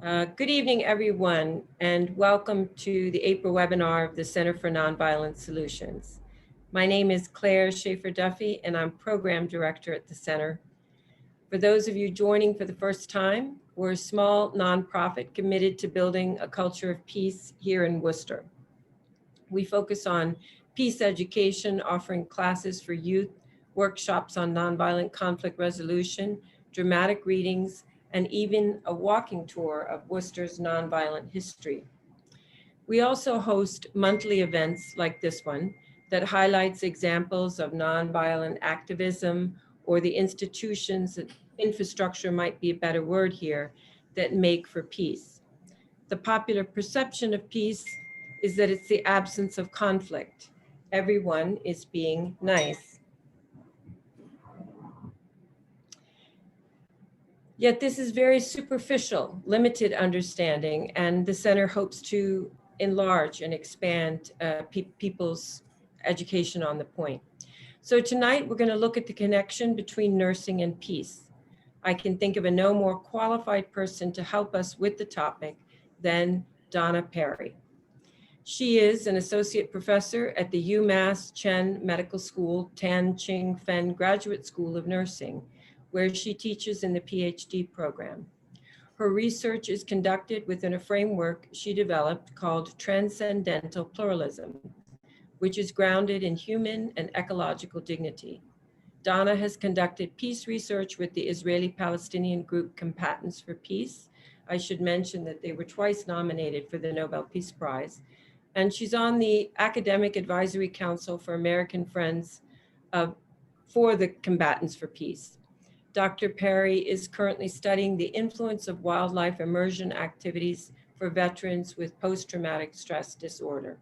Good evening, everyone, and welcome to the April webinar of the Center for Nonviolent Solutions. My name is Claire Schaefer-Duffy, and I'm Program Director at the Center. For those of you joining for the first time, we're a small nonprofit committed to building a culture of peace here in Worcester. We focus on peace education, offering classes for youth, workshops on nonviolent conflict resolution, dramatic readings, and even a walking tour of Worcester's nonviolent history. We also host monthly events like this one that highlights examples of nonviolent activism or the institutions, infrastructure might be a better word here, that make for peace. The popular perception of peace is that it's the absence of conflict. Everyone is being nice. Yet this is very superficial, limited understanding, and the center hopes to enlarge and expand people's education on the point. So tonight we're going to look at the connection between nursing and peace. I can think of a no more qualified person to help us with the topic than Donna Perry. She is an associate professor at the UMass Chen Medical School, Tan Ching Fen Graduate School of Nursing, where she teaches in the Ph.D. program. Her research is conducted within a framework she developed called Transcendental Pluralism, which is grounded in human and ecological dignity. Donna has conducted peace research with the Israeli-Palestinian group Combatants for Peace. I should mention that they were twice nominated for the Nobel Peace Prize. And she's on the Academic Advisory Council for American Friends for the Combatants for Peace. Dr. Perry is currently studying the influence of wildlife immersion activities for veterans with post-traumatic stress disorder.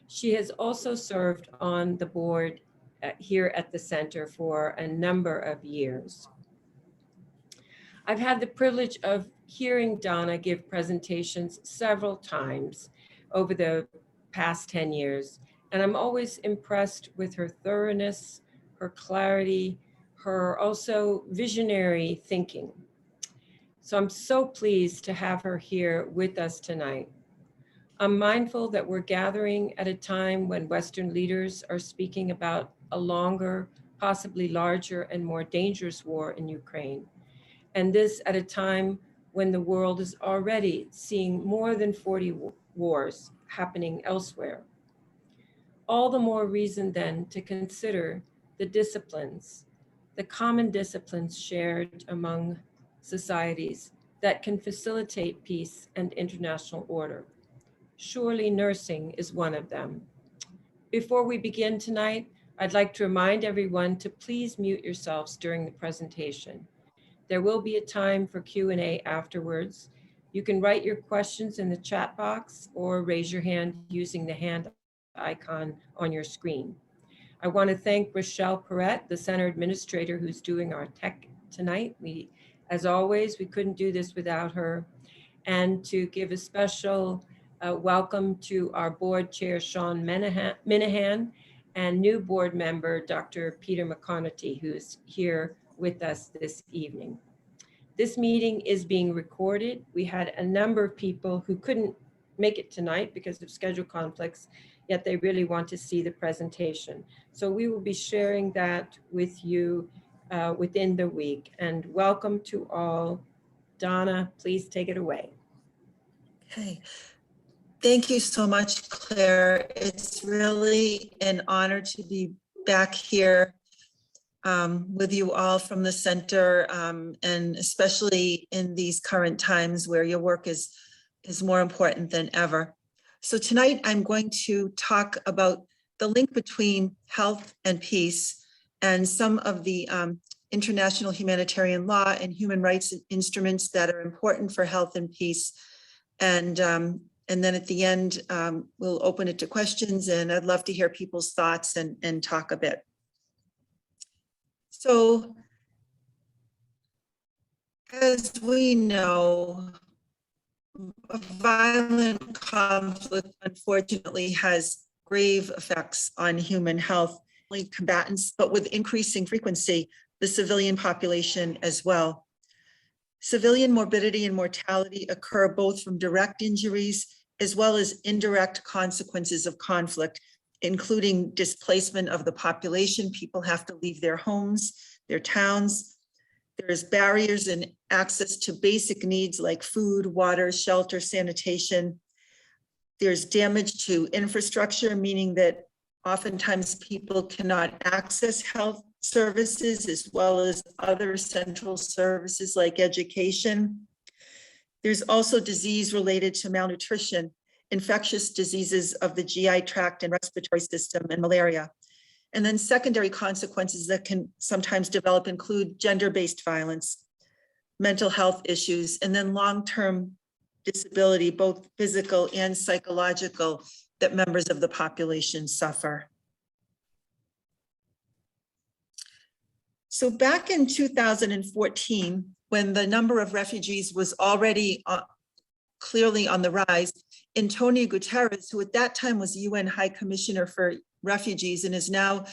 She has also served on the board here at the center for a number of years. I've had the privilege of hearing Donna give presentations several times over the past 10 years, and I'm always impressed with her thoroughness, her clarity, her also visionary thinking. So I'm so pleased to have her here with us tonight. I'm mindful that we're gathering at a time when Western leaders are speaking about a longer, possibly larger and more dangerous war in Ukraine. And this at a time when the world is already seeing more than 40 wars happening elsewhere. All the more reason then to consider the disciplines, the common disciplines shared among societies that can facilitate peace and international order. Surely nursing is one of them. Before we begin tonight, I'd like to remind everyone to please mute yourselves during the presentation. There will be a time for Q&A afterwards. You can write your questions in the chat box or raise your hand using the hand icon on your screen. I want to thank Rochelle Perrette, the center administrator who's doing our tech tonight. As always, we couldn't do this without her. And to give a special welcome to our board chair, Sean Minahan, and new board member, Dr. Peter McConaughey, who is here with us this evening. This meeting is being recorded. We had a number of people who couldn't make it tonight because of schedule conflicts, yet they really want to see the presentation. So we will be sharing that with you within the week. And welcome to all. Donna, please take it away. Okay. Thank you so much, Claire. It's really an honor to be back here with you all from the center, and especially in these current times where your work is more important than ever. So tonight I'm going to talk about the link between health and peace and some of the international humanitarian law and human rights instruments that are important for health and peace. And then at the end, we'll open it to questions, and I'd love to hear people's thoughts and talk a bit. So, as we know, violent conflict unfortunately has grave effects on human health, only combatants, but with increasing frequency, the civilian population as well. Civilian morbidity and mortality occur both from direct injuries as well as indirect consequences of conflict, including displacement of the population. People have to leave their homes, their towns. There's barriers in access to basic needs like food, water, shelter, sanitation. There's damage to infrastructure, meaning that oftentimes people cannot access health services as well as other central services like education. There's also disease related to malnutrition, infectious diseases of the GI tract and respiratory system, and malaria. And then secondary consequences that can sometimes develop include gender-based violence, mental health issues, and then long-term disability, both physical and psychological, that members of the population suffer. So back in 2014, when the number of refugees was already clearly on the rise, Antonio Guterres, who at that time was UN High Commissioner for Refugees and is now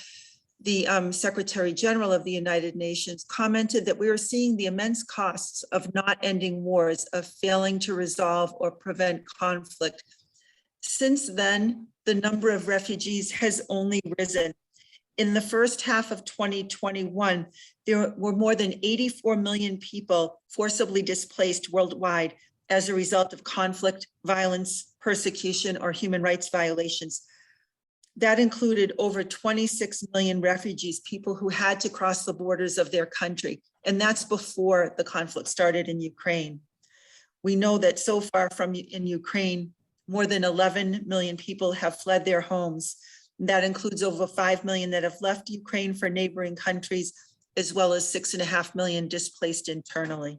the Secretary General of the United Nations, commented that we are seeing the immense costs of not ending wars, of failing to resolve or prevent conflict. Since then, the number of refugees has only risen. In the first half of 2021, there were more than 84 million people forcibly displaced worldwide as a result of conflict, violence, persecution, or human rights violations. That included over 26 million refugees, people who had to cross the borders of their country. And that's before the conflict started in Ukraine. We know that so far in Ukraine, more than 11 million people have fled their homes. That includes over 5 million that have left Ukraine for neighboring countries, as well as 6.5 million displaced internally.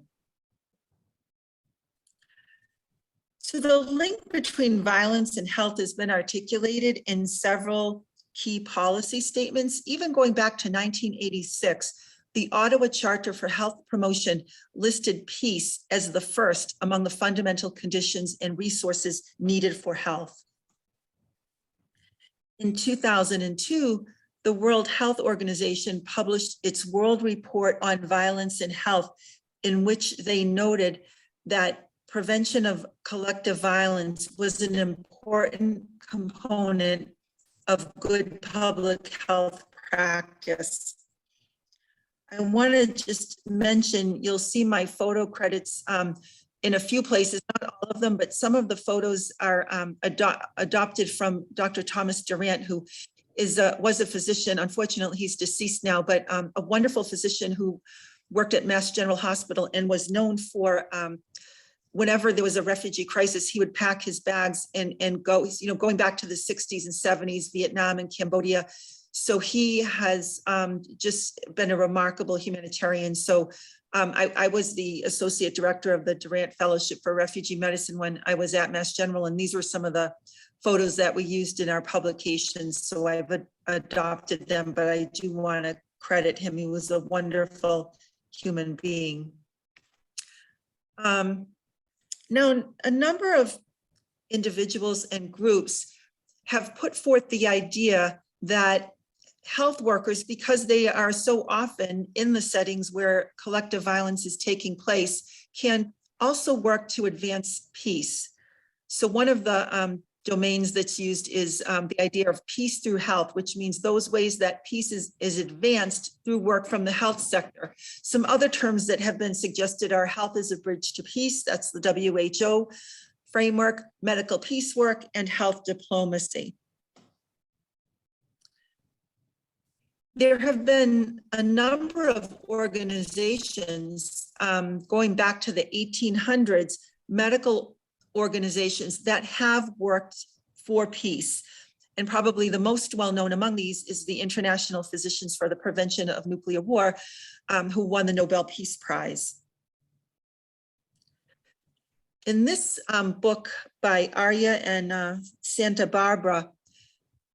So the link between violence and health has been articulated in several key policy statements. Even going back to 1986, the Ottawa Charter for Health Promotion listed peace as the first among the fundamental conditions and resources needed for health. In 2002, the World Health Organization published its World Report on Violence and Health, in which they noted that prevention of collective violence was an important component of good public health practice. I want to just mention, you'll see my photo credits in a few places, not all of them, but some of the photos are adopted from Dr. Thomas Durant, who was a physician. Unfortunately, he's deceased now, but a wonderful physician who worked at Mass General Hospital and was known for whenever there was a refugee crisis, he would pack his bags and go, going back to the 60s and 70s, Vietnam and Cambodia. So he has just been a remarkable humanitarian. So I was the associate director of the Durant Fellowship for Refugee Medicine when I was at Mass General, and these were some of the photos that we used in our publications. So I've adopted them, but I do want to credit him. He was a wonderful human being. Now, a number of individuals and groups have put forth the idea that health workers, because they are so often in the settings where collective violence is taking place, can also work to advance peace. So one of the domains that's used is the idea of peace through health, which means those ways that peace is advanced through work from the health sector. Some other terms that have been suggested are health as a bridge to peace, that's the WHO framework, medical peace work, and health diplomacy. There have been a number of organizations going back to the 1800s, medical organizations that have worked for peace. And probably the most well-known among these is the International Physicians for the Prevention of Nuclear War, who won the Nobel Peace Prize. In this book by Arya and Santa Barbara,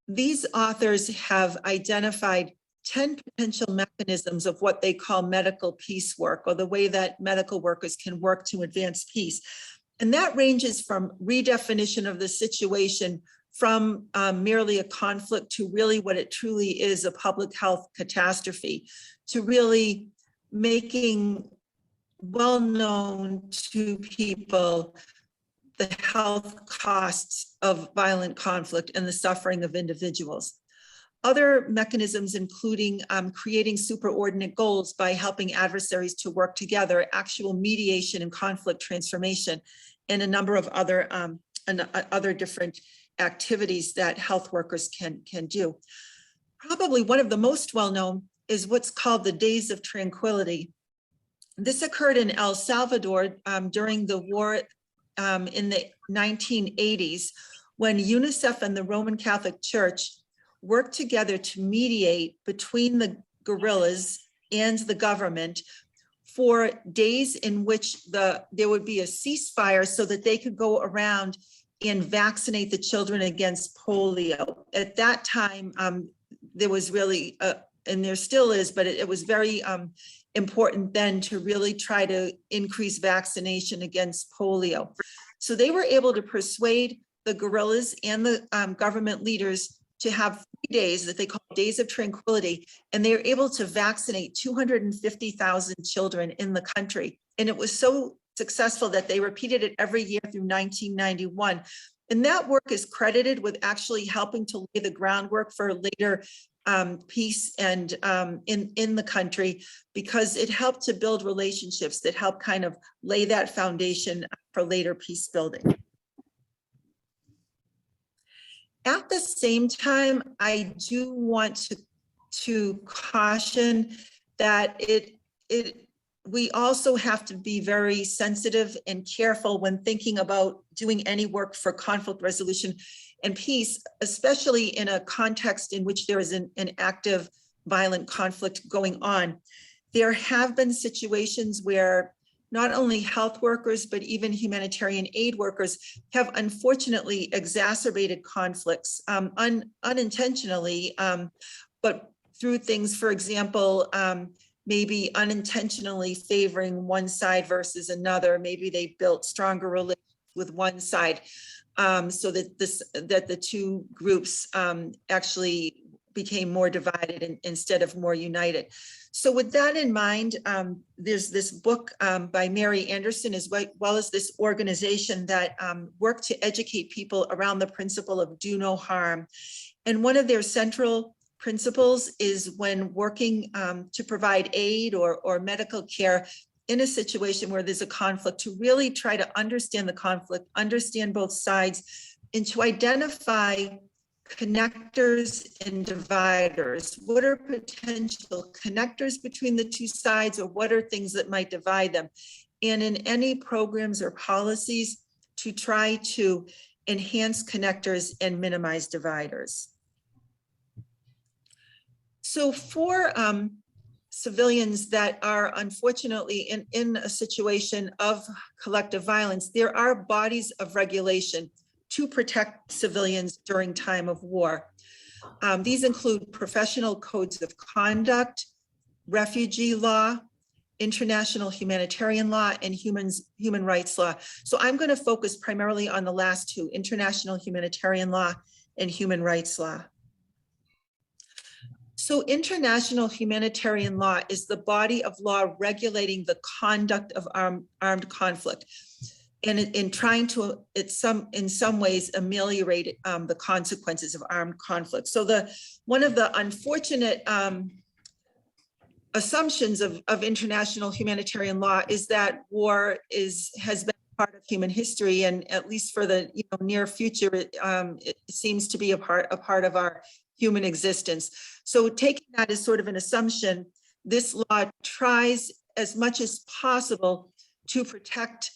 these authors have identified 10 potential mechanisms of what they call medical peace work, or the way that medical workers can work to advance peace. And that ranges from redefinition of the situation from merely a conflict to really what it truly is, a public health catastrophe, to really making well known to people the health costs of violent conflict and the suffering of individuals. Other mechanisms, including creating superordinate goals by helping adversaries to work together, actual mediation and conflict transformation, and a number of other different activities that health workers can do. Probably one of the most well-known is what's called the Days of Tranquility. This occurred in El Salvador during the war in the 1980s, when UNICEF and the Roman Catholic Church worked together to mediate between the guerrillas and the government for days in which there would be a ceasefire so that they could go around and vaccinate the children against polio. At that time, there was really, and there still is, but it was very important then to really try to increase vaccination against polio. So they were able to persuade the guerrillas and the government leaders to have 3 days that they call Days of Tranquility, and they were able to vaccinate 250,000 children in the country. And it was so successful that they repeated it every year through 1991. And that work is credited with actually helping to lay the groundwork for later peace and in the country, because it helped to build relationships that help kind of lay that foundation for later peace building. At the same time, I do want to caution that we also have to be very sensitive and careful when thinking about doing any work for conflict resolution and peace, especially in a context in which there is an active violent conflict going on. There have been situations where not only health workers, but even humanitarian aid workers have unfortunately exacerbated conflicts unintentionally, but through things, for example, maybe unintentionally favoring one side versus another. Maybe they built stronger relations with one side so that the two groups actually became more divided instead of more united. So with that in mind, there's this book by Mary Anderson, as well as this organization that work to educate people around the principle of do no harm. And one of their central principles is when working to provide aid or medical care in a situation where there's a conflict, to really try to understand the conflict, understand both sides, and to identify connectors and dividers. What are potential connectors between the two sides, or what are things that might divide them? And in any programs or policies, to try to enhance connectors and minimize dividers. So for civilians that are unfortunately in a situation of collective violence, there are bodies of regulation to protect civilians during time of war. These include professional codes of conduct, refugee law, international humanitarian law, and human rights law. So I'm going to focus primarily on the last two, international humanitarian law and human rights law. So international humanitarian law is the body of law regulating the conduct of armed conflict, and in trying to, in some ways, ameliorate the consequences of armed conflict. So one of the unfortunate assumptions of international humanitarian law is that war has been part of human history, and at least for the near future, it seems to be a part of our human existence. So taking that as sort of an assumption, this law tries as much as possible to protect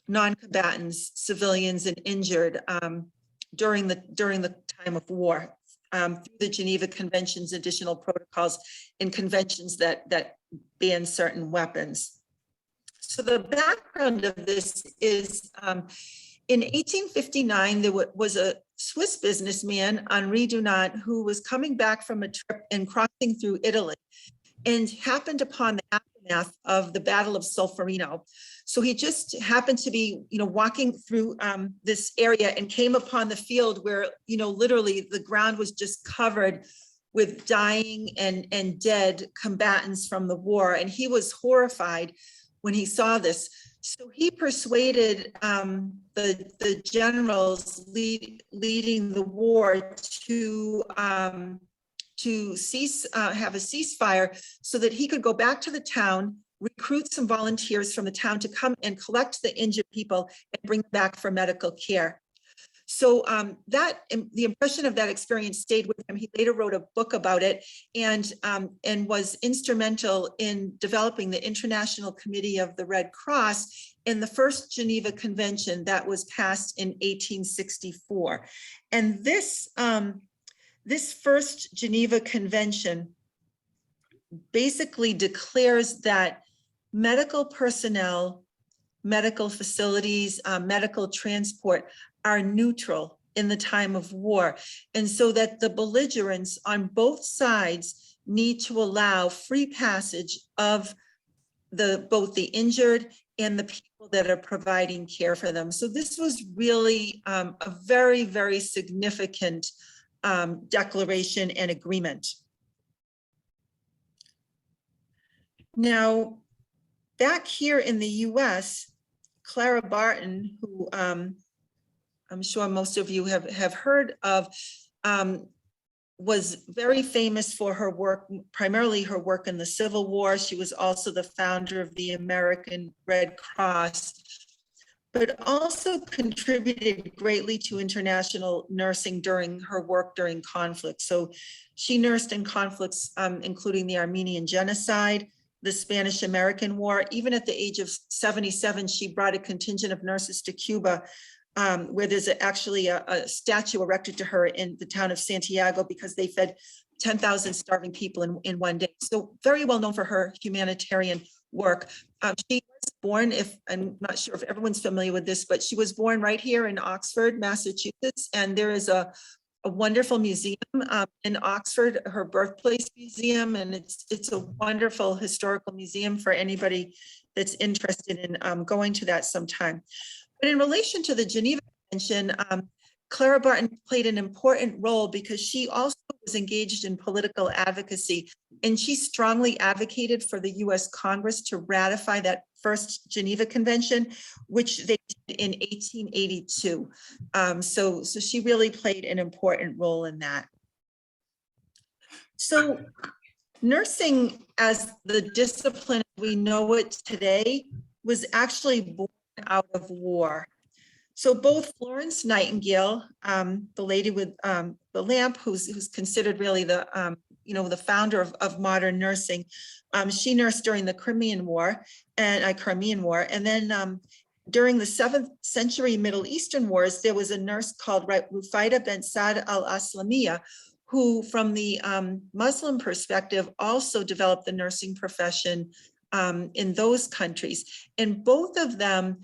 non-combatants, civilians, and injured during the time of war through the Geneva Convention's additional protocols and conventions that ban certain weapons. So the background of this is in 1859, there was a Swiss businessman, Henri Dunant, who was coming back from a trip and crossing through Italy and happened upon the aftermath of the Battle of Solferino. So he just happened to be, walking through this area and came upon the field where, literally the ground was just covered with dying and dead combatants from the war. And he was horrified when he saw this. So he persuaded the generals leading the war to have a ceasefire so that he could go back to the town, recruit some volunteers from the town to come and collect the injured people and bring them back for medical care. So the impression of that experience stayed with him. He later wrote a book about it and was instrumental in developing the International Committee of the Red Cross in the first Geneva Convention that was passed in 1864. And this first Geneva Convention basically declares that medical personnel, medical facilities, medical transport are neutral in the time of war. And so that the belligerents on both sides need to allow free passage of both the injured and the people that are providing care for them. So this was really a very, very significant declaration and agreement. Now, back here in the US, Clara Barton, who I'm sure most of you have heard of, was very famous for her work, primarily her work in the Civil War. She was also the founder of the American Red Cross, but also contributed greatly to international nursing during her work during conflict. So she nursed in conflicts, including the Armenian Genocide, the Spanish-American War. Even at the age of 77, she brought a contingent of nurses to Cuba, where there's actually a statue erected to her in the town of Santiago because they fed 10,000 starving people in one day. So very well known for her humanitarian work. She was born, I'm not sure if everyone's familiar with this, but she was born right here in Oxford, Massachusetts. And there is a wonderful museum in Oxford, her birthplace museum. And it's a wonderful historical museum for anybody that's interested in going to that sometime. But in relation to the Geneva Convention, Clara Barton played an important role because she also was engaged in political advocacy, and she strongly advocated for the US Congress to ratify that first Geneva Convention, which they did in 1882. So she really played an important role in that. So nursing as the discipline we know it today was actually born out of war. So both Florence Nightingale, the lady with the lamp, who's considered really the the founder of modern nursing, she nursed during the Crimean War, and then during the 7th century Middle Eastern wars, there was a nurse called Rufaida bin Saad al-Aslamiyah, who, from the Muslim perspective, also developed the nursing profession in those countries. And both of them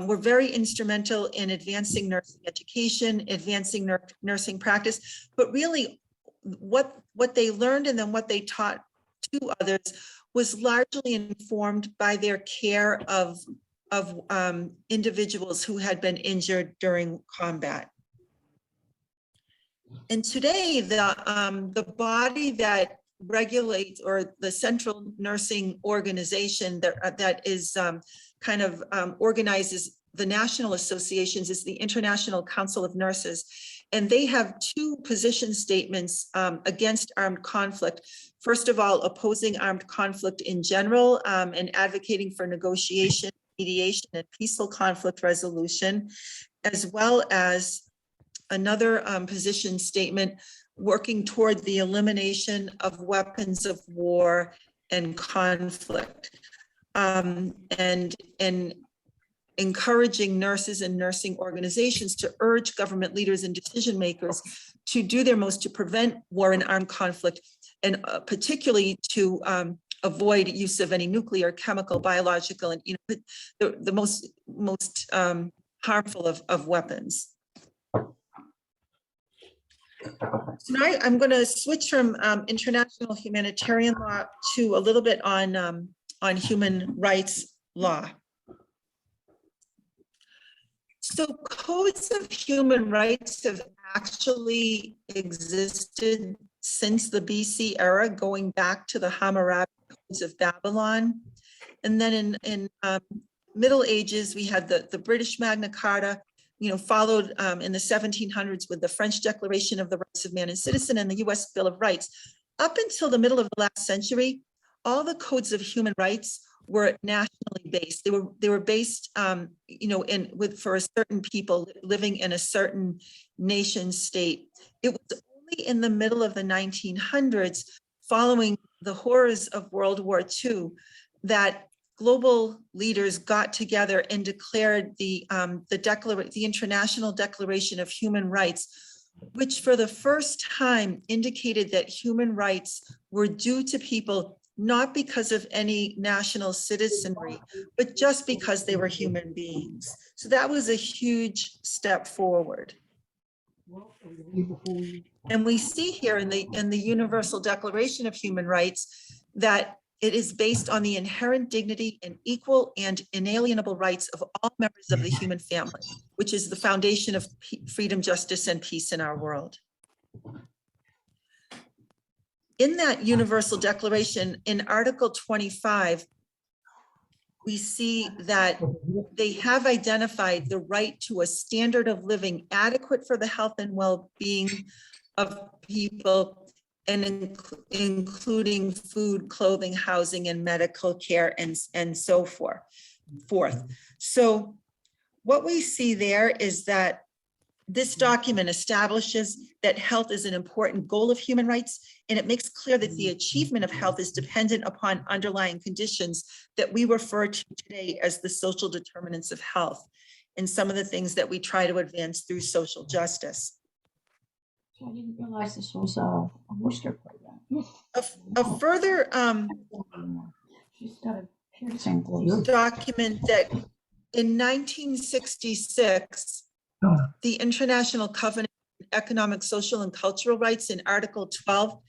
were very instrumental in advancing nursing education, advancing nursing practice, but really what they learned and then what they taught to others was largely informed by their care of individuals who had been injured during combat. And today, the body that regulates, or the central nursing organization that is organizes the national associations, is the International Council of Nurses. And they have two position statements against armed conflict. First of all, opposing armed conflict in general and advocating for negotiation, mediation, and peaceful conflict resolution, as well as another position statement working toward the elimination of weapons of war and conflict, and encouraging nurses and nursing organizations to urge government leaders and decision makers to do their most to prevent war and armed conflict, and particularly to avoid use of any nuclear, chemical, biological, and the most harmful of weapons. So now I'm going to switch from international humanitarian law to a little bit on human rights law. So codes of human rights have actually existed since the BC era, going back to the Hammurabi codes of Babylon. And then in Middle Ages, we had the British Magna Carta, followed in the 1700s with the French Declaration of the Rights of Man and Citizen and the US Bill of Rights. Up until the middle of the last century, all the codes of human rights were nationally based. They were based, for a certain people living in a certain nation state. It was only in the middle of the 1900s, following the horrors of World War II, that global leaders got together and declared the International Declaration of Human Rights, which for the first time indicated that human rights were due to people not because of any national citizenry, but just because they were human beings. So that was a huge step forward. And we see here in the Universal Declaration of Human Rights that it is based on the inherent dignity and equal and inalienable rights of all members of the human family, which is the foundation of freedom, justice, and peace in our world. In that Universal Declaration, in Article 25, we see that they have identified the right to a standard of living adequate for the health and well-being of people, and including food, clothing, housing, and medical care, and so forth. So what we see there is that this document establishes that health is an important goal of human rights, and it makes clear that the achievement of health is dependent upon underlying conditions that we refer to today as the social determinants of health, and some of the things that we try to advance through social justice. I didn't realize this was a Worcester program. A further She's got a piercing voice. document that in 1966, the International Covenant on Economic, Social, and Cultural Rights in Article 12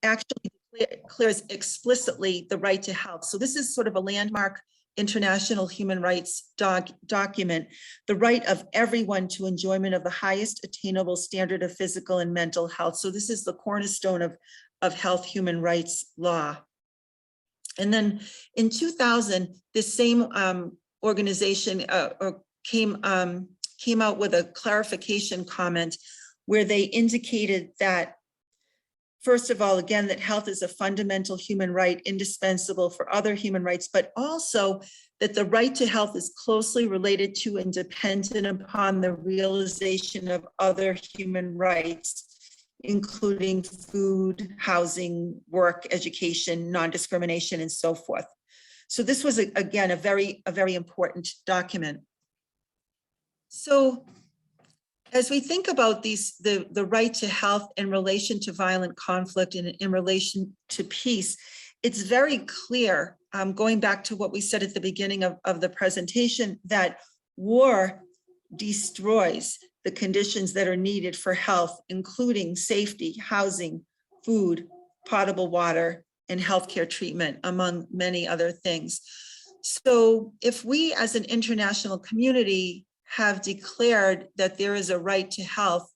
actually declares explicitly the right to health. So this is sort of a landmark international human rights document, the right of everyone to enjoyment of the highest attainable standard of physical and mental health. So this is the cornerstone of health human rights law. And then in 2000, this same organization came out with a clarification comment where they indicated that, first of all, again, that health is a fundamental human right indispensable for other human rights, but also that the right to health is closely related to and dependent upon the realization of other human rights, including food, housing, work, education, non-discrimination, and so forth. So this was, again, a very important document. So as we think about the right to health in relation to violent conflict and in relation to peace, it's very clear, going back to what we said at the beginning of the presentation, that war destroys the conditions that are needed for health, including safety, housing, food, potable water, and healthcare treatment, among many other things. So if we as an international community have declared that there is a right to health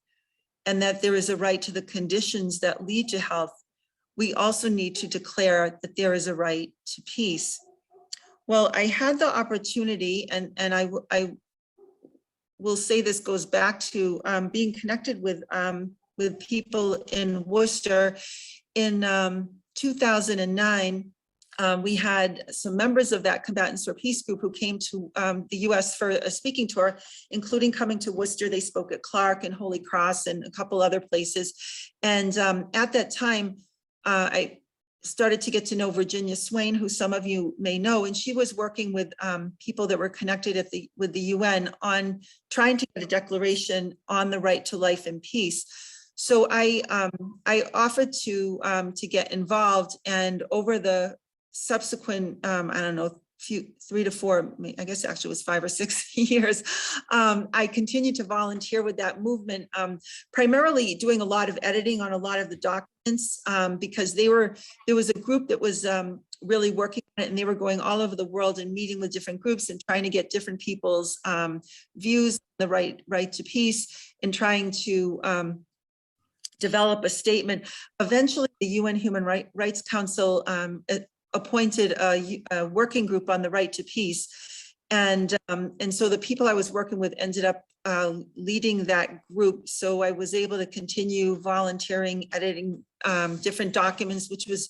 and that there is a right to the conditions that lead to health, we also need to declare that there is a right to peace. Well, I had the opportunity, and I will say this goes back to being connected with people in Worcester in 2009. We had some members of that Combatants for Peace group who came to the US for a speaking tour, including coming to Worcester. They spoke at Clark and Holy Cross and a couple other places. And at that time, I started to get to know Virginia Swain, who some of you may know, and she was working with people that were connected with the UN on trying to get a declaration on the right to life and peace. So I offered to get involved, and over the subsequent, I don't know, 3 to 4, I guess actually it was 5 or 6 years, I continued to volunteer with that movement, primarily doing a lot of editing on a lot of the documents, because there was a group that was really working on it, and they were going all over the world and meeting with different groups and trying to get different people's views on the right to peace, and trying to develop a statement. Eventually, the UN Human Rights Council appointed a working group on the right to peace. And so the people I was working with ended up leading that group. So I was able to continue volunteering, editing different documents, which was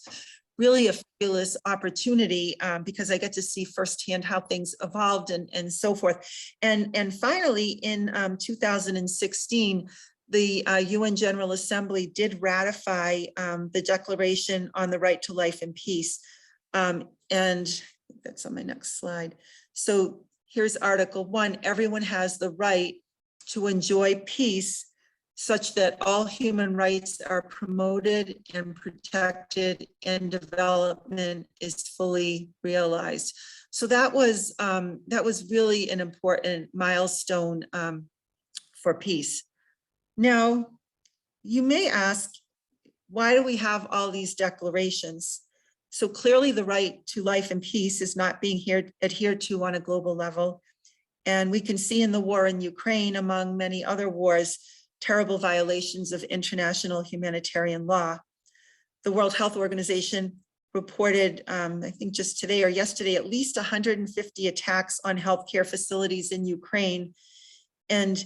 really a fabulous opportunity because I get to see firsthand how things evolved and so forth. And finally, in 2016, the UN General Assembly did ratify the Declaration on the Right to Life and Peace. And that's on my next slide. So here's Article 1. Everyone has the right to enjoy peace such that all human rights are promoted and protected and development is fully realized. So that was really an important milestone for peace. Now, you may ask, why do we have all these declarations? So clearly the right to life and peace is not being adhered to on a global level. And we can see in the war in Ukraine, among many other wars, terrible violations of international humanitarian law. The World Health Organization reported, I think just today or yesterday, at least 150 attacks on healthcare facilities in Ukraine. And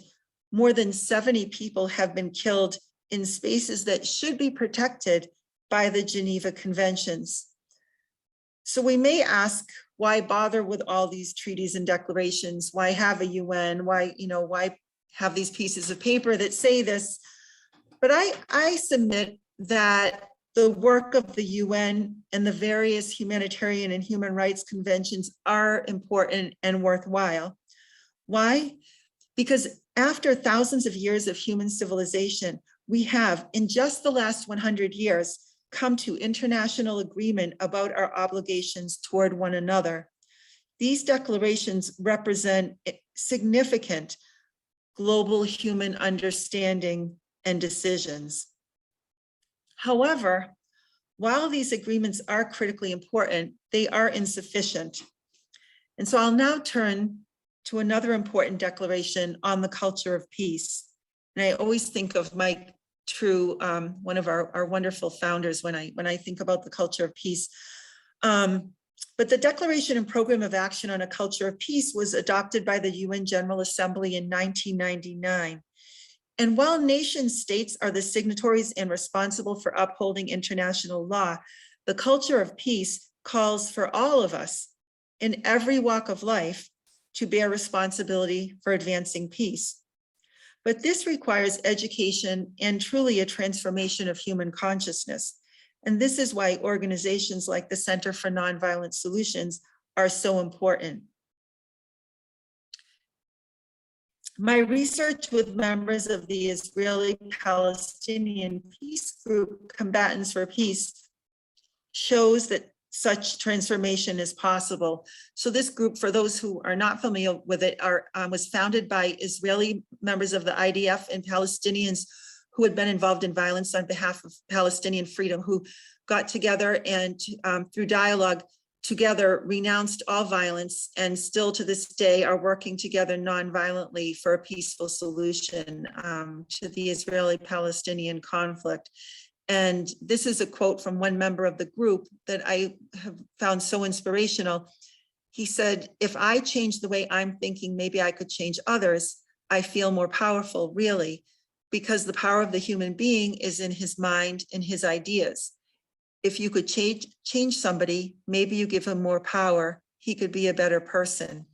more than 70 people have been killed in spaces that should be protected by the Geneva Conventions. So we may ask, why bother with all these treaties and declarations? Why have a UN? Why have these pieces of paper that say this? But I submit that the work of the UN and the various humanitarian and human rights conventions are important and worthwhile. Why? Because after thousands of years of human civilization, we have, in just the last 100 years, come to international agreement about our obligations toward one another. These declarations represent significant global human understanding and decisions. However, while these agreements are critically important, they are insufficient. And so I'll now turn to another important declaration on the culture of peace. And I always think of Mike True, one of our wonderful founders, when I think about the culture of peace. But the Declaration and Program of Action on a Culture of Peace was adopted by the UN General Assembly in 1999. And while nation states are the signatories and responsible for upholding international law, the culture of peace calls for all of us in every walk of life to bear responsibility for advancing peace. But this requires education and truly a transformation of human consciousness. And this is why organizations like the Center for Nonviolent Solutions are so important. My research with members of the Israeli-Palestinian peace group, Combatants for Peace, shows that such transformation is possible. So this group, for those who are not familiar with it, was founded by Israeli members of the IDF and Palestinians who had been involved in violence on behalf of Palestinian freedom, who got together and through dialogue together renounced all violence and still to this day are working together non-violently for a peaceful solution to the Israeli-Palestinian conflict. And this is a quote from one member of the group that I have found so inspirational. He said, "If I change the way I'm thinking, maybe I could change others. I feel more powerful, really, because the power of the human being is in his mind and his ideas. If you could change somebody, maybe you give him more power, he could be a better person."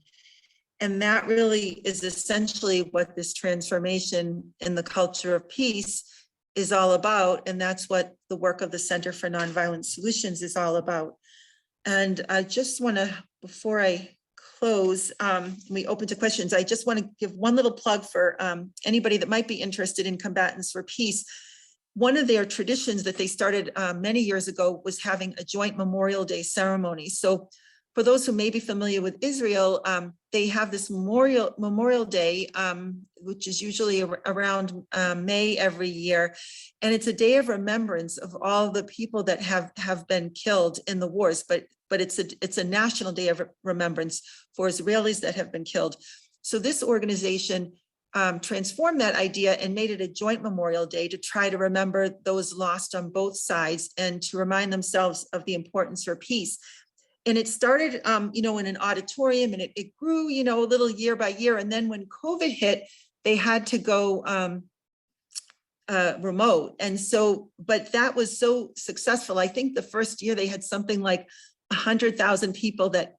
And that really is essentially what this transformation in the culture of peace is all about. And that's what the work of the Center for Nonviolent Solutions is all about. And I just want to, before I close, we open to questions, I just want to give one little plug for anybody that might be interested in Combatants for Peace. One of their traditions that they started many years ago was having a joint Memorial Day ceremony. So for those who may be familiar with Israel, they have this Memorial Day, which is usually around May every year. And it's a day of remembrance of all the people that have been killed in the wars, but it's a national day of remembrance for Israelis that have been killed. So this organization transformed that idea and made it a joint Memorial Day to try to remember those lost on both sides and to remind themselves of the importance for peace. And it started, in an auditorium, and it grew, a little year by year. And then when COVID hit, they had to go remote. And so, but that was so successful. I think the first year they had something like 100,000 people that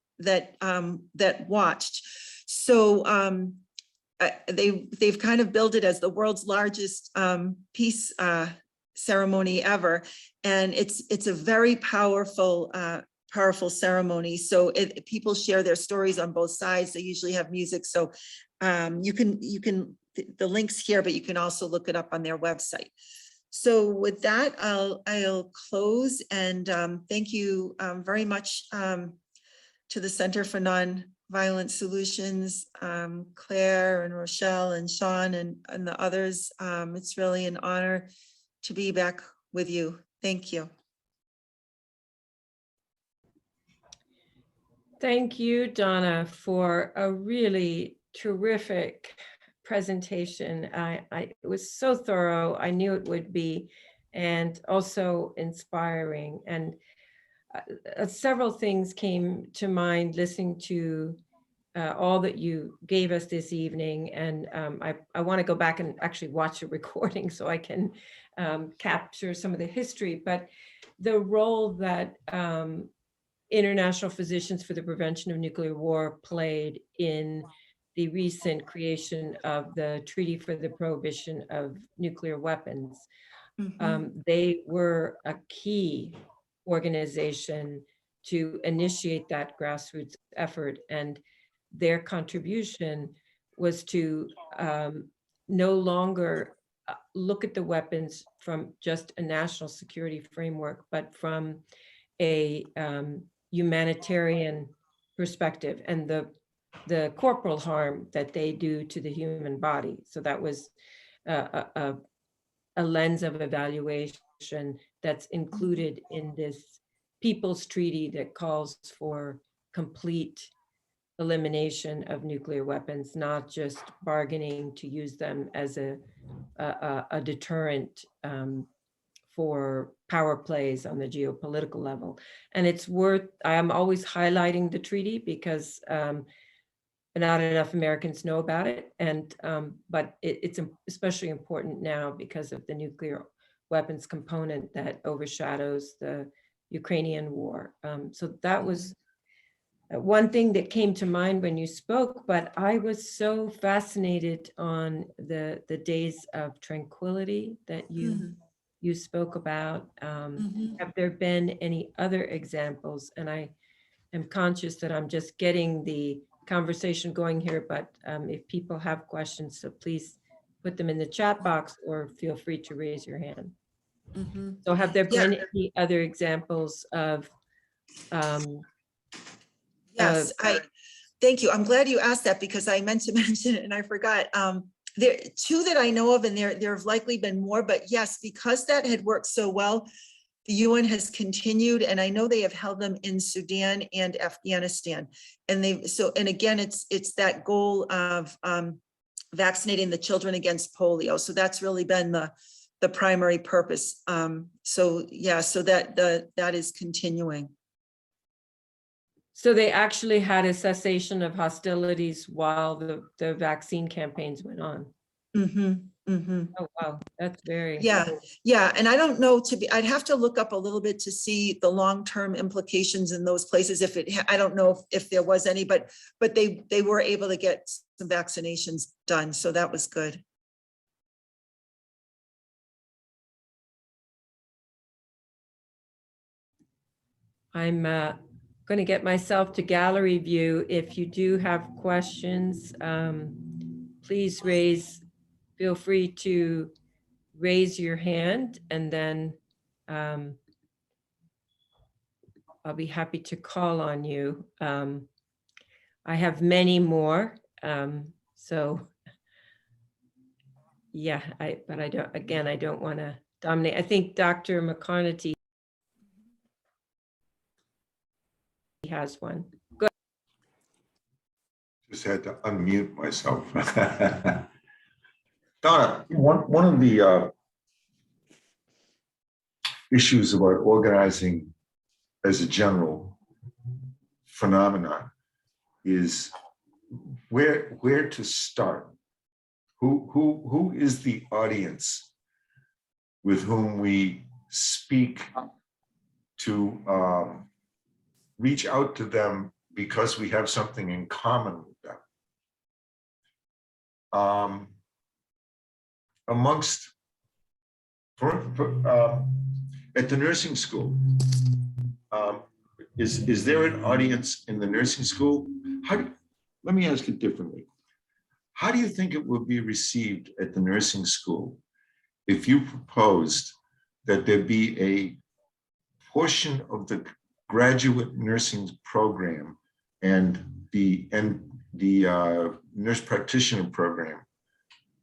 watched. So they've kind of billed it as the world's largest peace ceremony ever, and it's a very powerful ceremony. So people share their stories on both sides. They usually have music, so you can the link's here, but you can also look it up on their website. So with that, I'll close, and thank you very much to the Center for Nonviolent Solutions, Claire and Rochelle and Sean and the others. It's really an honor to be back with you. Thank you. Thank you, Donna, for a really terrific presentation. It was so thorough. I knew it would be, and also inspiring. And several things came to mind listening to all that you gave us this evening. And I want to go back and actually watch the recording so I can capture some of the history. But the role that International Physicians for the Prevention of Nuclear War played in the recent creation of the Treaty for the Prohibition of Nuclear Weapons. They were a key organization to initiate that grassroots effort, and their contribution was to no longer look at the weapons from just a national security framework, but from a humanitarian perspective and the corporal harm that they do to the human body. So that was a lens of evaluation that's included in this People's Treaty that calls for complete elimination of nuclear weapons, not just bargaining to use them as a deterrent for power plays on the geopolitical level. And it's I'm always highlighting the treaty because not enough Americans know about it. And but it's especially important now because of the nuclear weapons component that overshadows the Ukrainian war. So that was one thing that came to mind when you spoke, but I was so fascinated on the days of tranquility that you spoke about. Have there been any other examples? And I am conscious that I'm just getting the conversation going here, but if people have questions, so please put them in the chat box or feel free to raise your hand. So have there been any other examples of yes, thank you. I'm glad you asked that because I meant to mention it and I forgot. There are two that I know of, and there have likely been more, but yes, because that had worked so well, the UN has continued, and I know they have held them in Sudan and Afghanistan. And again, it's that goal of vaccinating the children against polio. So that's really been the primary purpose. So that is continuing. So they actually had a cessation of hostilities while the vaccine campaigns went on. Oh, wow, that's very. Yeah. And I don't know I'd have to look up a little bit to see the long-term implications in those places. I don't know if there was any, but they were able to get some vaccinations done. So that was good. I'm going to get myself to gallery view. If you do have questions, please feel free to raise your hand, and then I'll be happy to call on you. I have many more, so yeah, but I don't want to dominate. I think Dr. McCarnity has one. Go Just had to unmute myself. Donna, one of the issues about organizing as a general phenomenon is where to start. Who is the audience with whom we speak to reach out to them because we have something in common with them? Amongst at the nursing school, is there an audience in the nursing school? Let me ask it differently. How do you think it would be received at the nursing school if you proposed that there be a portion of the graduate nursing program and the nurse practitioner program,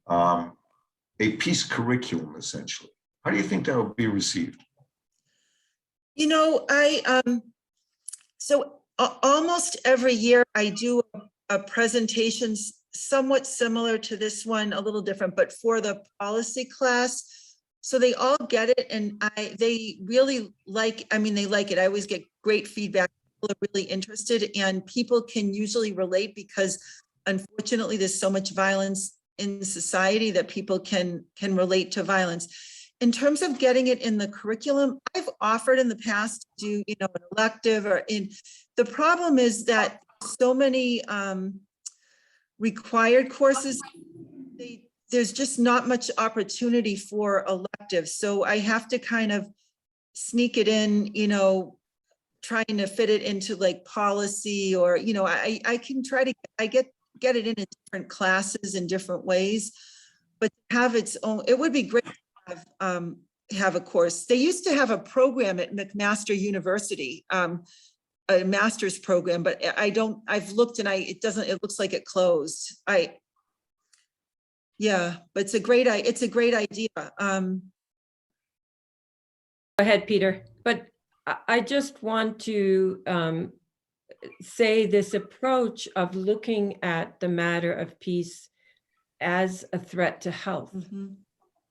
a peace curriculum, essentially? How do you think that would be received? You know, so almost every year I do a presentation somewhat similar to this one, a little different, but for the policy class. So they all get it, and they really like, I mean, they like it. I always get great feedback. People are really interested, and people can usually relate because unfortunately there's so much violence in society that people can relate to violence. In terms of getting it in the curriculum, I've offered in the past to do, you know, an elective or in, the problem is that so many required courses, there's just not much opportunity for electives. So I have to kind of sneak it in, you know, trying to fit it into like policy, or, you know, I can try to, get it in different classes in different ways, but to have its own, it would be great to have a course. They used to have a program at McMaster University, a master's program, but I've looked and it looks like it closed. Yeah, but it's a great idea. Go ahead, Peter. But I just want to say this approach of looking at the matter of peace as a threat to health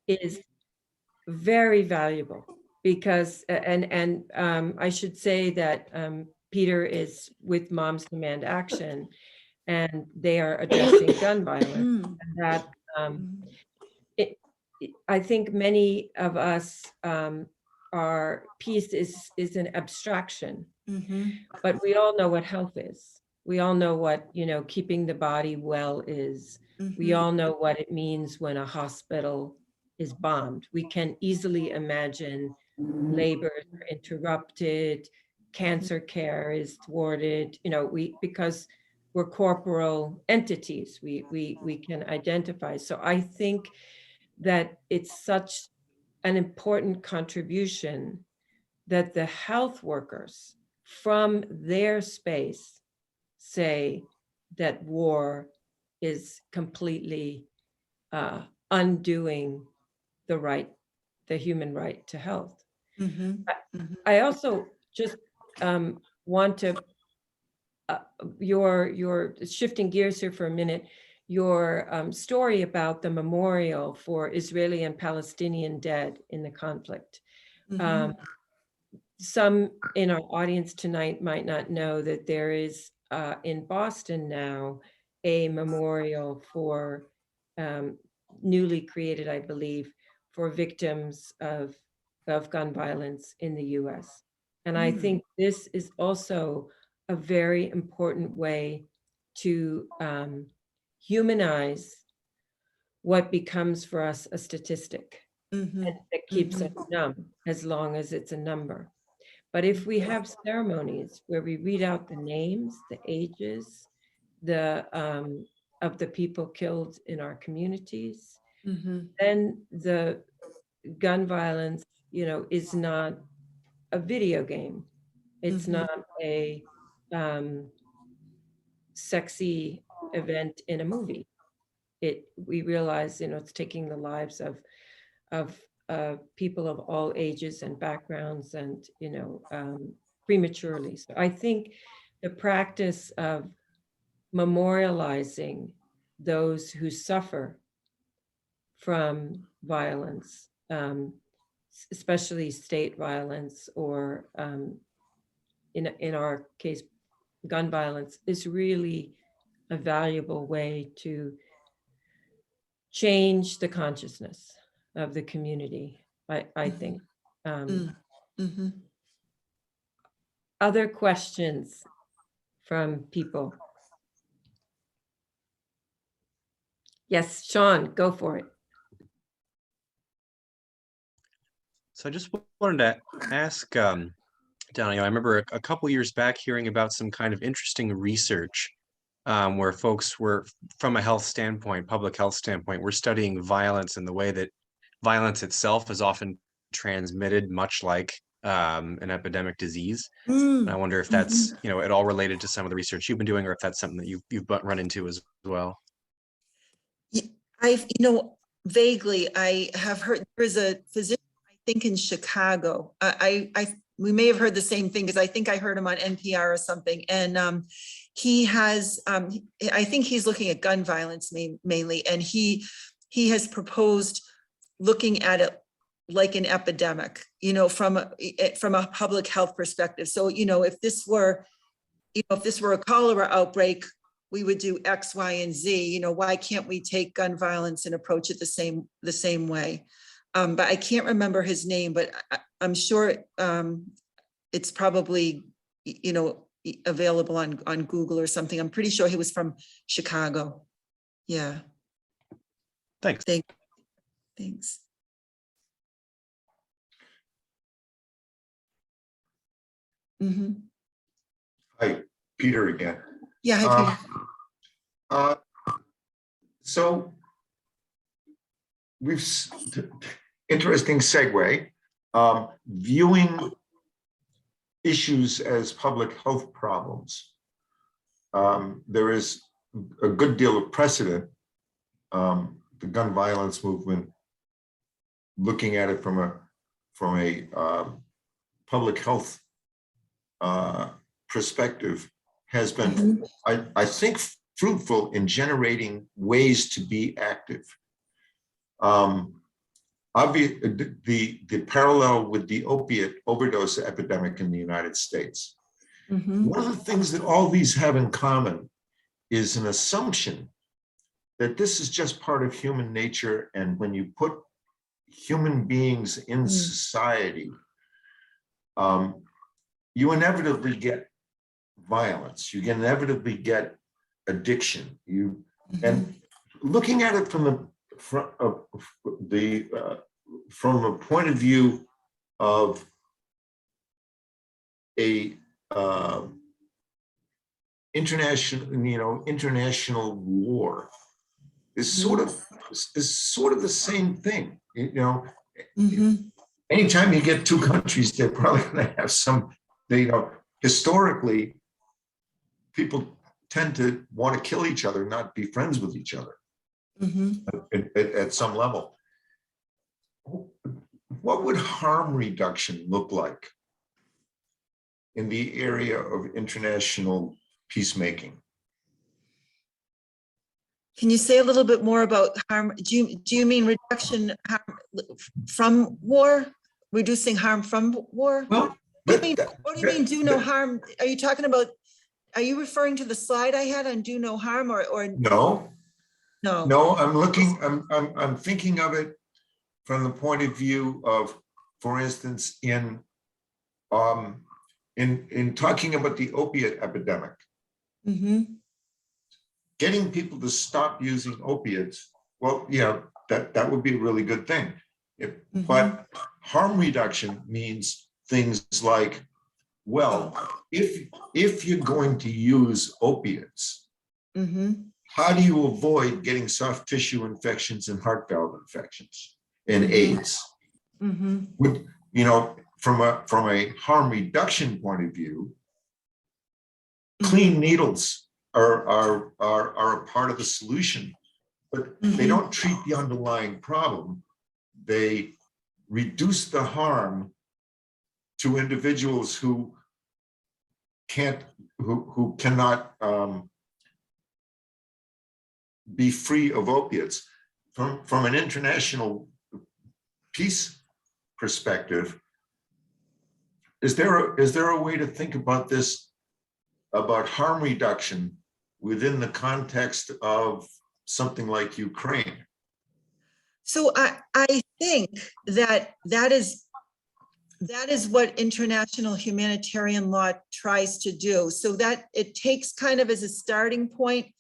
is very valuable, because, and I should say that Peter is with Moms Demand Action, and they are addressing gun violence. And that I think many of us, our peace is an abstraction, but we all know what health is. We all know what, you know, keeping the body well is. We all know what it means when a hospital is bombed. We can easily imagine labors are interrupted, cancer care is thwarted, you know, because we're corporal entities, we can identify. So I think that it's such an important contribution that the health workers from their space say that war is completely undoing the human right to health. I also just want to, your shifting gears here for a minute, your story about the memorial for Israeli and Palestinian dead in the conflict. Some in our audience tonight might not know that there is in Boston now a memorial for newly created, I believe, for victims of gun violence in the US. And I think this is also a very important way to humanize what becomes for us a statistic that keeps us numb as long as it's a number. But if we have ceremonies where we read out the names, the ages, of the people killed in our communities, then the gun violence, you know, is not a video game. It's not a sexy event in a movie. We realize, you know, it's taking the lives of people of all ages and backgrounds, and, you know, prematurely. So I think the practice of memorializing those who suffer from violence, especially state violence, or in our case, gun violence, is really a valuable way to change the consciousness of the community, I think. Mhm. Other questions from people? Yes, Sean, go for it. So I just wanted to ask, Donna, I remember a couple years back hearing about some kind of interesting research where folks were, from a health standpoint, public health standpoint, were studying violence and the way that violence itself is often transmitted, much like an epidemic disease. And I wonder if that's, at all related to some of the research you've been doing, or if that's something that you've run into as well. I've, vaguely, I have heard there's a physician, I think in Chicago. We may have heard the same thing, because I think I heard him on NPR or something. And he has, I think he's looking at gun violence mainly, and he has proposed looking at it like an epidemic, from a public health perspective. So, if this were a cholera outbreak, we would do X, Y, and Z. Why can't we take gun violence and approach it the same way? But I can't remember his name, but I'm sure it's probably, available on Google or something. I'm pretty sure he was from Chicago. Yeah. Thanks. Thanks. Hi, Peter again. Yeah. Hi, Peter. So interesting segue, viewing issues as public health problems. There is a good deal of precedent, the gun violence movement, looking at it from a public health perspective, has been, I think, fruitful in generating ways to be active. The parallel with the opiate overdose epidemic in the United States. One of the things that all these have in common is an assumption that this is just part of human nature, and when you put human beings in society, you inevitably get violence, you inevitably get addiction. And looking at it from a point of view of a international war is sort of the same thing. Anytime you get two countries, they're probably going to have some. Historically, people tend to want to kill each other, not be friends with each other at some level. What would harm reduction look like in the area of international peacemaking? Can you say a little bit more about harm? Do you mean reduction harm from war? Reducing harm from war? Well, what do you mean do no harm? Are you talking about, are you referring to the slide I had on do no harm, or no? No, I'm thinking of it from the point of view of, for instance, in talking about the opiate epidemic, getting people to stop using opiates. Well, yeah, that would be a really good thing. But harm reduction means things like, well, if you're going to use opiates, how do you avoid getting soft tissue infections and heart valve infections and AIDS? Would, from a harm reduction point of view, clean needles are a part of the solution, but they don't treat the underlying problem. They reduce the harm to individuals who cannot be free of opiates. from an international peace perspective, is there a way to think about this, about harm reduction within the context of something like Ukraine? So I think that is what international humanitarian law tries to do. So that it takes kind of as a starting point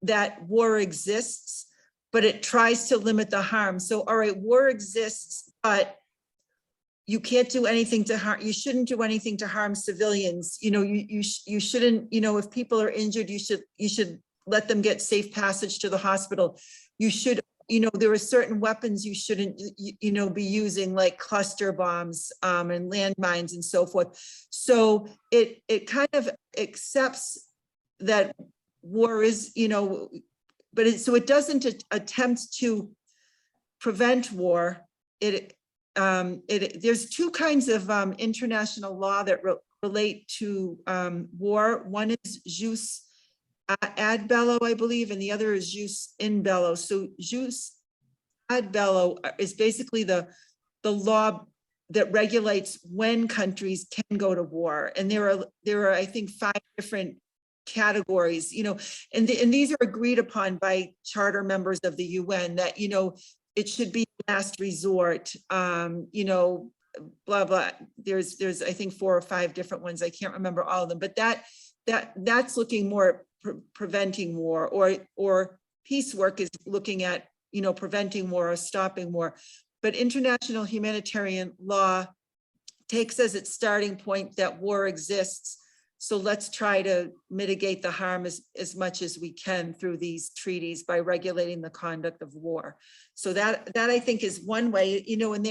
that war exists, but it tries to limit the harm. So, all right, war exists, but you can't do anything to harm, you shouldn't do anything to harm civilians. You know, you shouldn't, you know, if people are injured, you should let them get safe passage to the hospital. You should, you know, there are certain weapons you shouldn't, you know, be using, like cluster bombs and landmines and so forth. So it kind of accepts that war is, you know, but so it doesn't attempt to prevent war. There's two kinds of international law that relate to war. One is jus ad bello, I believe, and the other is jus in bello. So jus ad bello is basically the law that regulates when countries can go to war. And there are I think 5 different categories, you know, and these are agreed upon by charter members of the UN, that, you know, it should be last resort, you know, blah, blah. There's I think 4 or 5 different ones. I can't remember all of them, but that's looking more at preventing war, or peace work is looking at, you know, preventing war or stopping war. But international humanitarian law takes as its starting point that war exists. So let's try to mitigate the harm as much as we can through these treaties by regulating the conduct of war. So that I think is one way, you know, and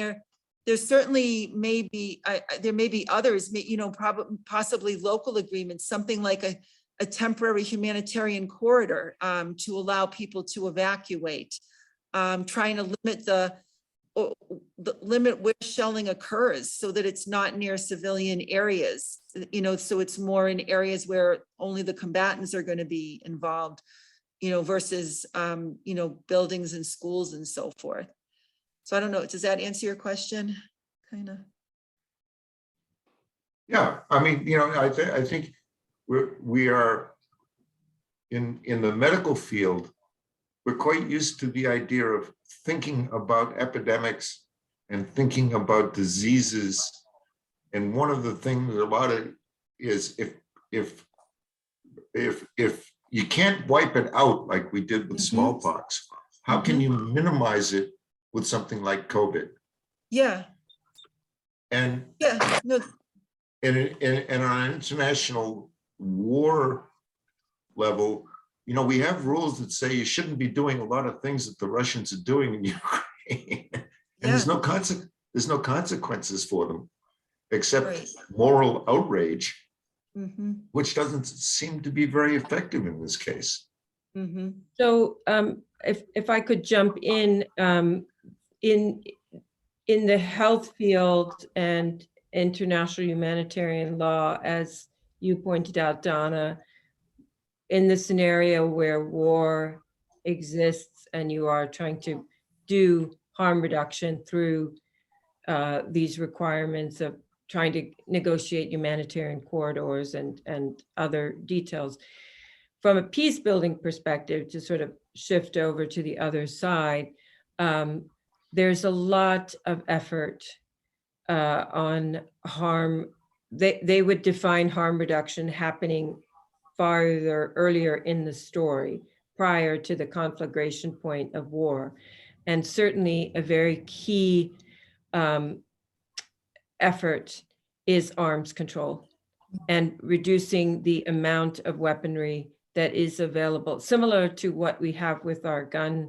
there's certainly there may be others, you know, possibly local agreements, something like a temporary humanitarian corridor to allow people to evacuate, trying to limit where shelling occurs so that it's not near civilian areas, you know, so it's more in areas where only the combatants are going to be involved, you know, versus, you know, buildings and schools and so forth. So I don't know, does that answer your question? Kind of. Yeah, I mean, you know, I think we are in the medical field, we're quite used to the idea of thinking about epidemics and thinking about diseases. And one of the things about it is if you can't wipe it out like we did with smallpox, how can you minimize it with something like COVID? Yeah. And Yeah. No. And on an international war level, you know, we have rules that say you shouldn't be doing a lot of things that the Russians are doing in Ukraine. And there's no consequences for them, except moral outrage, which doesn't seem to be very effective in this case. So if I could jump in the health field and international humanitarian law, as you pointed out, Donna, in the scenario where war exists and you are trying to do harm reduction through these requirements of trying to negotiate humanitarian corridors and other details. From a peace building perspective, to sort of shift over to the other side, there's a lot of effort on harm. They would define harm reduction happening farther earlier in the story, prior to the conflagration point of war. And certainly a very key effort is arms control and reducing the amount of weaponry that is available, similar to what we have with our gun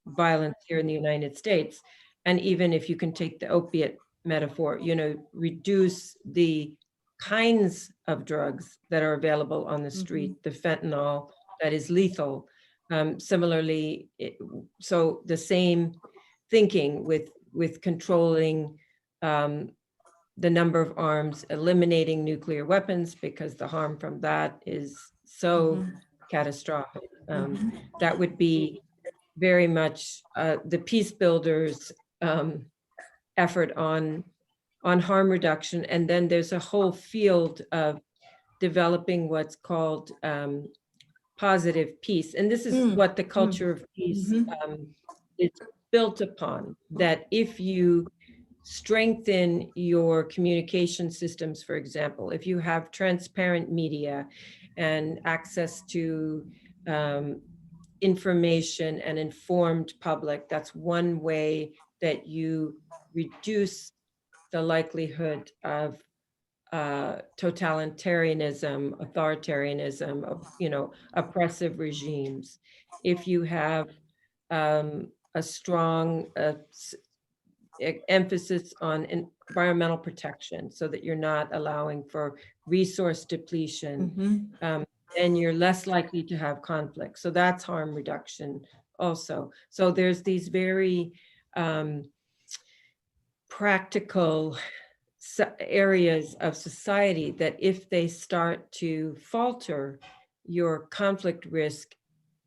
violence here in the United States. And even if you can take the opiate metaphor, you know, reduce the kinds of drugs that are available on the street, the fentanyl that is lethal. Similarly, so the same thinking with controlling the number of arms, eliminating nuclear weapons, because the harm from that is so catastrophic. That would be very much the peace builders effort on harm reduction. And then there's a whole field of developing what's called positive peace. And this is what the culture of peace is built upon, that if you strengthen your communication systems, for example, if you have transparent media and access to information and informed public, that's one way that you reduce the likelihood of totalitarianism, authoritarianism, of, oppressive regimes. If you have a strong emphasis on environmental protection, so that you're not allowing for resource depletion, then you're less likely to have conflict. So that's harm reduction also. So there's these very practical areas of society that if they start to falter, your conflict risk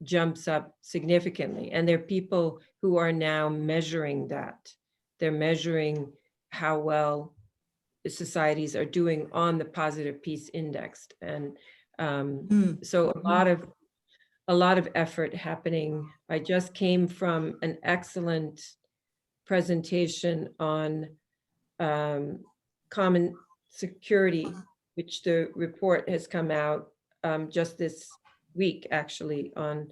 jumps up significantly. And there are people who are now measuring that. They're measuring how well the societies are doing on the positive peace index. And so a lot of effort happening. I just came from an excellent presentation on common security, which the report has come out just this week, actually, on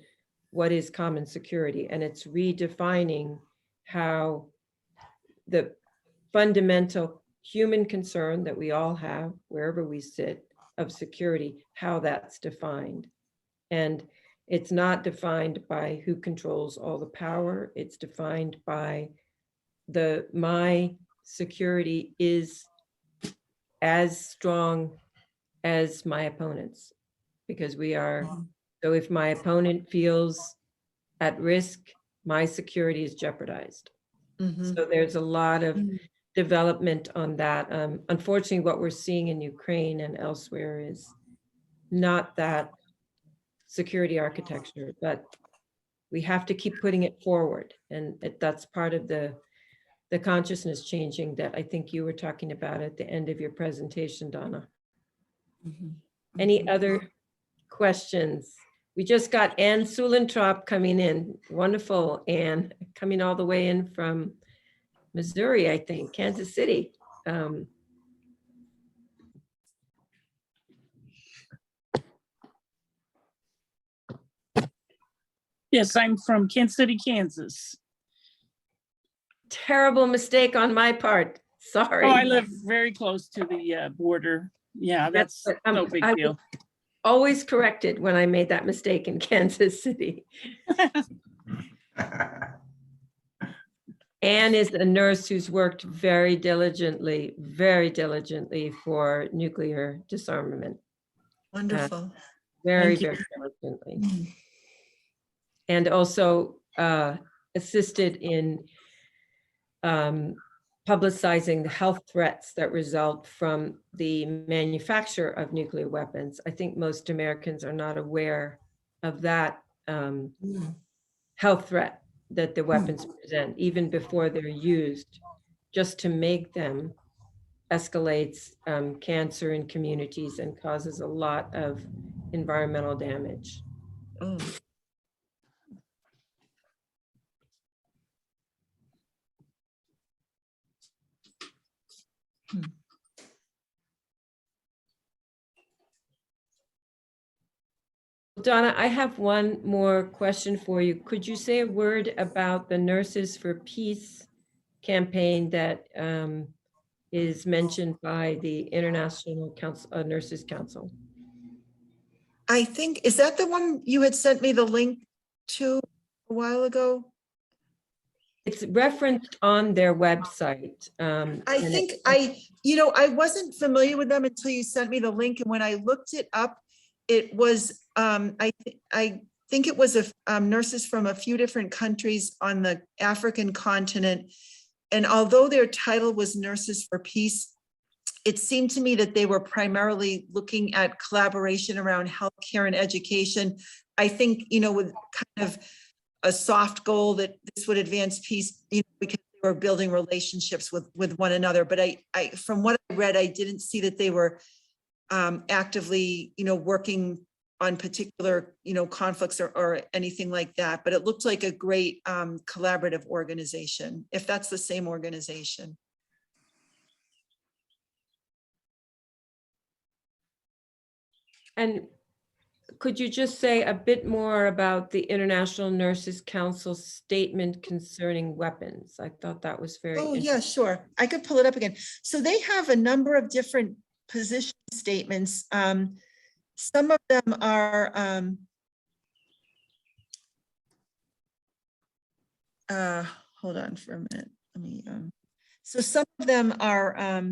what is common security. And it's redefining how the fundamental human concern that we all have, wherever we sit, of security, how that's defined. And it's not defined by who controls all the power. It's defined by my security is as strong as my opponent's, because we are, so if my opponent feels at risk, my security is jeopardized. So there's a lot of development on that. Unfortunately, what we're seeing in Ukraine and elsewhere is not that security architecture, but we have to keep putting it forward. And that's part of the consciousness changing that I think you were talking about at the end of your presentation, Donna. Any other questions? We just got Anne Sulentrop coming in. Wonderful, Anne, coming all the way in from Missouri, I think, Kansas City. Yes, I'm from Kansas City, Kansas. Terrible mistake on my part. Sorry. Oh, I live very close to the border. Yeah, that's no big I deal. always corrected when I made that mistake in Kansas City. Anne is a nurse who's worked very diligently for nuclear disarmament. Wonderful. Very, Thank you. very diligently. And also assisted in publicizing the health threats that result from the manufacture of nuclear weapons. I think most Americans are not aware of that health threat that the weapons present, even before they're used. Just to make them escalates cancer in communities and causes a lot of environmental damage. Oh. Donna, I have one more question for you. Could you say a word about the Nurses for Peace campaign that is mentioned by the International Council, Nurses Council? I think, is that the one you had sent me the link to a while ago? It's referenced on their website. I think I wasn't familiar with them until you sent me the link. And when I looked it up, it was, I think it was nurses from a few different countries on the African continent. And although their title was Nurses for Peace, it seemed to me that they were primarily looking at collaboration around healthcare and education. I think, with kind of a soft goal that this would advance peace, because they were building relationships with one another. But I from what I read, I didn't see that they were actively, working on particular, conflicts or anything like that. But it looked like a great collaborative organization, if that's the same organization. And could you just say a bit more about the International Nurses Council statement concerning weapons? I thought that was very Oh, interesting. yeah, sure. I could pull it up again. So they have a number of different position statements. Some of them are, hold on for a minute. Let me, so some of them are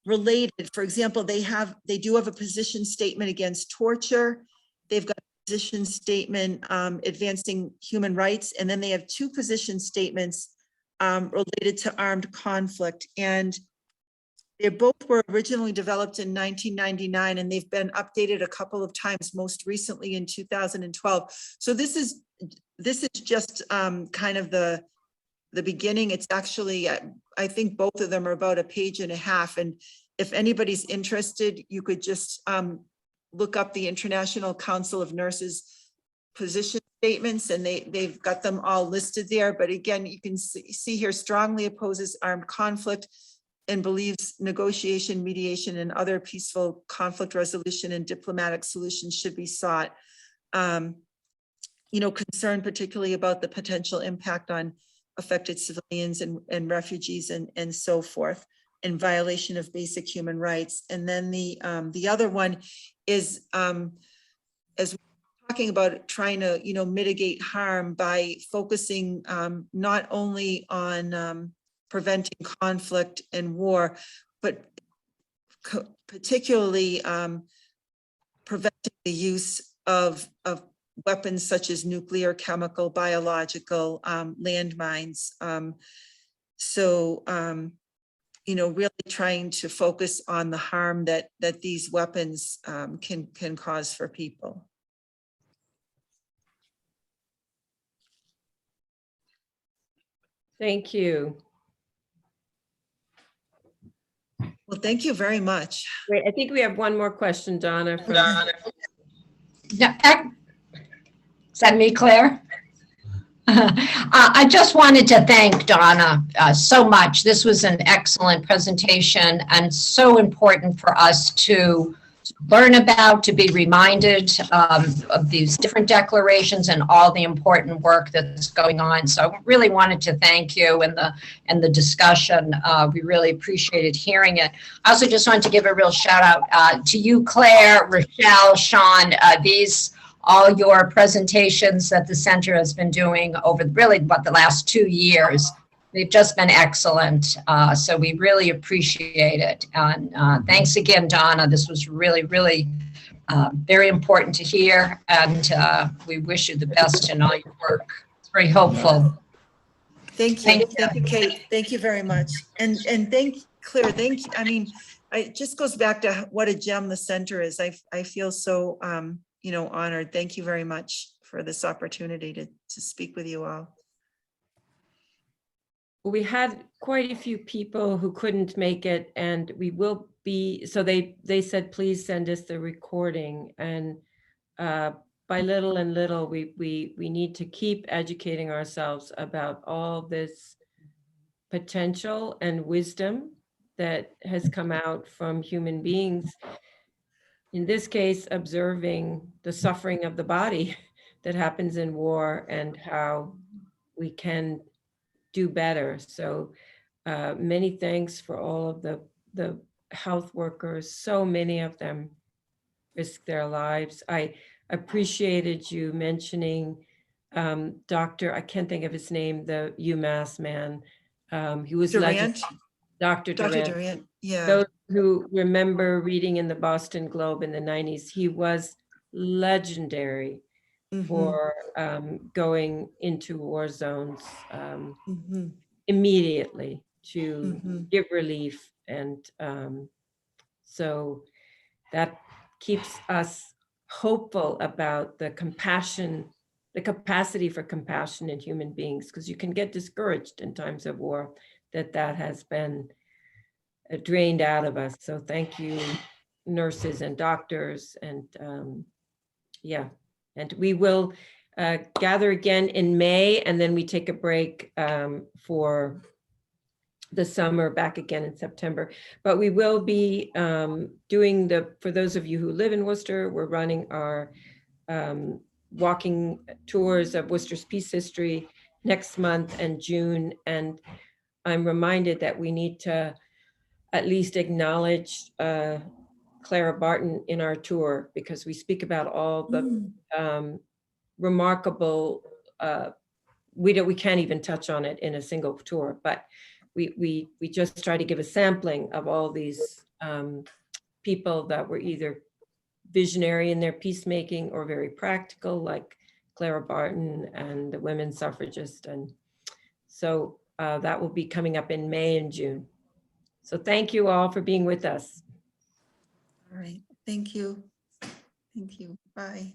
related. For example, they do have a position statement against torture. They've got a position statement advancing human rights, and then they have two position statements related to armed conflict. And they both were originally developed in 1999, and they've been updated a couple of times, most recently in 2012. So this is just kind of the beginning. It's actually, I think both of them are about a page and a half. And if anybody's interested, you could just look up the International Council of Nurses position statements, and they've got them all listed there. But again, you can see here, strongly opposes armed conflict and believes negotiation, mediation, and other peaceful conflict resolution and diplomatic solutions should be sought. Concerned particularly about the potential impact on affected civilians and refugees and so forth, in violation of basic human rights. And then the other one is, as we're talking about, trying to mitigate harm by focusing not only on preventing conflict and war, but particularly preventing the use of weapons such as nuclear, chemical, biological, landmines. Really trying to focus on the harm that these weapons can cause for people. Thank you. Well, thank you very much. Wait, I think we have one more question, Donna. From Is that me, Claire? I just wanted to thank Donna so much. This was an excellent presentation and so important for us to learn about, to be reminded of these different declarations and all the important work that's going on. So I really wanted to thank you and the discussion. We really appreciated hearing it. I also just wanted to give a real shout out to you, Claire, Rochelle, Sean, all your presentations that the center has been doing over the last 2 years. They've just been excellent. So we really appreciate it. And thanks again, Donna. This was really, really very important to hear. And we wish you the best in all your work. It's very hopeful. Thank you. Thank you, Kate. Thank you very much. And thank Claire. Thank you. I mean, it just goes back to what a gem the center is. I feel so honored. Thank you very much for this opportunity to speak with you all. We had quite a few people who couldn't make it, and we will be, so they said, please send us the recording. And by little and little, we need to keep educating ourselves about all this potential and wisdom that has come out from human beings. In this case, observing the suffering of the body that happens in war and how we can do better. So many thanks for all of the health workers. So many of them risk their lives. I appreciated you mentioning Dr. I can't think of his name, the UMass man. He was Durant? Dr. Durant, yeah. Those who remember reading in the Boston Globe in the 90s, he was legendary for going into war zones immediately to give relief. And so that keeps us hopeful about the compassion the capacity for compassion in human beings, because you can get discouraged in times of war, that has been drained out of us. So thank you, nurses and doctors, and yeah, and we will gather again in May, and then we take a break for the summer, back again in September. But we will be doing for those of you who live in Worcester, we're running our walking tours of Worcester's peace history next month and June. And I'm reminded that we need to at least acknowledge Clara Barton in our tour, because we speak about all the remarkable, we can't even touch on it in a single tour, but we just try to give a sampling of all these people that were either visionary in their peacemaking or very practical, like Clara Barton and the women suffragists. And so that will be coming up in May and June. So thank you all for being with us. All right. Thank you. Thank you. Bye.